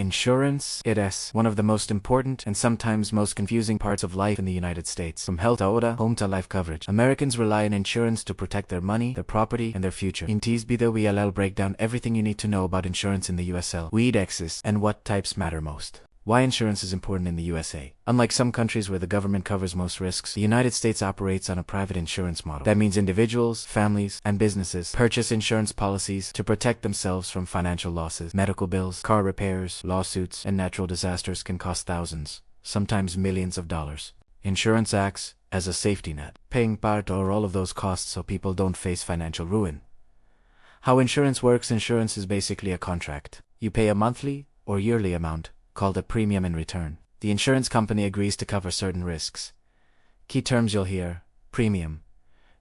Insurance. It is one of the most important and sometimes most confusing parts of life in the United States. From health to home to life coverage, Americans rely on insurance to protect their money, their property, and their future. In this video, we'll break down everything you need to know about insurance in the USL, what exists, and what types matter most. Why insurance is important in the USA. Unlike some countries where the government covers most risks, the United States operates on a private insurance model. That means individuals, families, and businesses purchase insurance policies to protect themselves from financial losses. Medical bills, car repairs, lawsuits, and natural disasters can cost thousands, sometimes millions of dollars. Insurance acts as a safety net, paying part or all of those costs so people don't face financial ruin. How insurance works. Insurance is basically a contract. You pay a monthly or yearly amount, called a premium, in return. The insurance company agrees to cover certain risks. Key terms you'll hear: premium,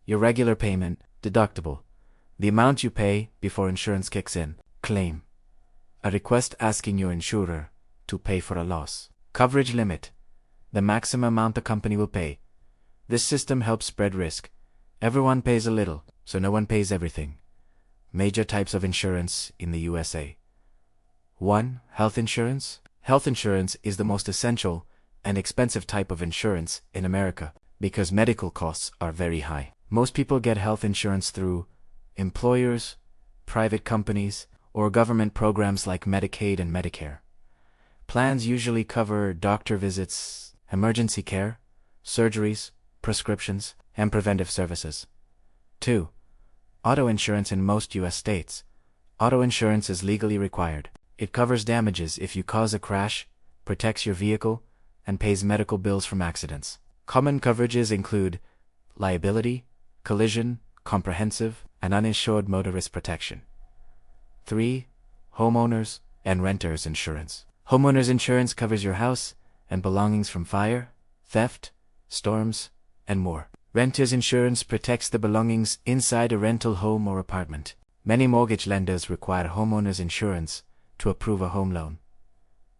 your regular payment; deductible, the amount you pay before insurance kicks in; claim, a request asking your insurer to pay for a loss; coverage limit, the maximum amount the company will pay. This system helps spread risk. Everyone pays a little, so no one pays everything. Major types of insurance in the USA. 1. Health insurance. Health insurance is the most essential and expensive type of insurance in America because medical costs are very high. Most people get health insurance through employers, private companies, or government programs like Medicaid and Medicare. Plans usually cover doctor visits, emergency care, surgeries, prescriptions, and preventive services. 2. Auto insurance. In most U.S. states, auto insurance is legally required. It covers damages if you cause a crash, protects your vehicle, and pays medical bills from accidents. Common coverages include liability, collision, comprehensive, and uninsured motorist protection. 3. Homeowners and renters insurance. Homeowners insurance covers your house and belongings from fire, theft, storms, and more. Renters insurance protects the belongings inside a rental home or apartment. Many mortgage lenders require homeowners insurance to approve a home loan.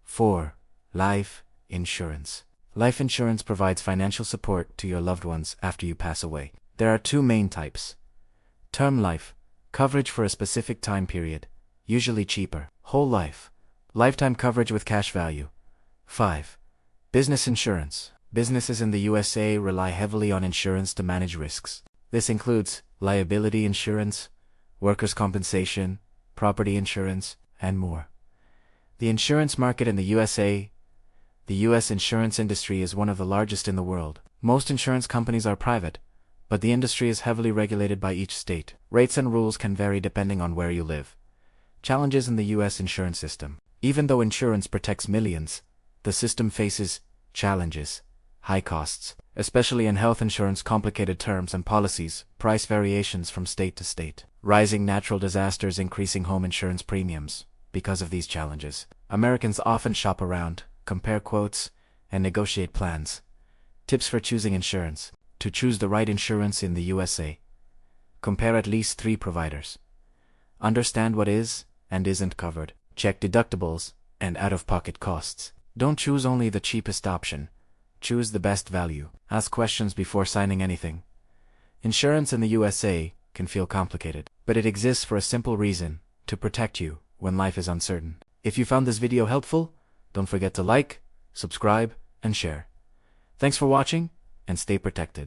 4. Life insurance. Life insurance provides financial support to your loved ones after you pass away. There are two main types. Term life, coverage for a specific time period, usually cheaper. Whole life, lifetime coverage with cash value. 5. Business insurance. Businesses in the USA rely heavily on insurance to manage risks. This includes liability insurance, workers' compensation, property insurance, and more. The insurance market in the USA. The U.S. insurance industry is one of the largest in the world. Most insurance companies are private, but the industry is heavily regulated by each state. Rates and rules can vary depending on where you live. Challenges in the U.S. insurance system. Even though insurance protects millions, the system faces challenges: high costs, especially in health insurance; complicated terms and policies; price variations from state to state; rising natural disasters; increasing home insurance premiums. Because of these challenges, Americans often shop around, compare quotes, and negotiate plans. Tips for choosing insurance. To choose the right insurance in the USA, compare at least 3 providers. Understand what is and isn't covered. Check deductibles and out-of-pocket costs. Don't choose only the cheapest option. Choose the best value. Ask questions before signing anything. Insurance in the USA can feel complicated, but it exists for a simple reason: to protect you when life is uncertain. If you found this video helpful, don't forget to like, subscribe, and share. Thanks for watching, and stay protected.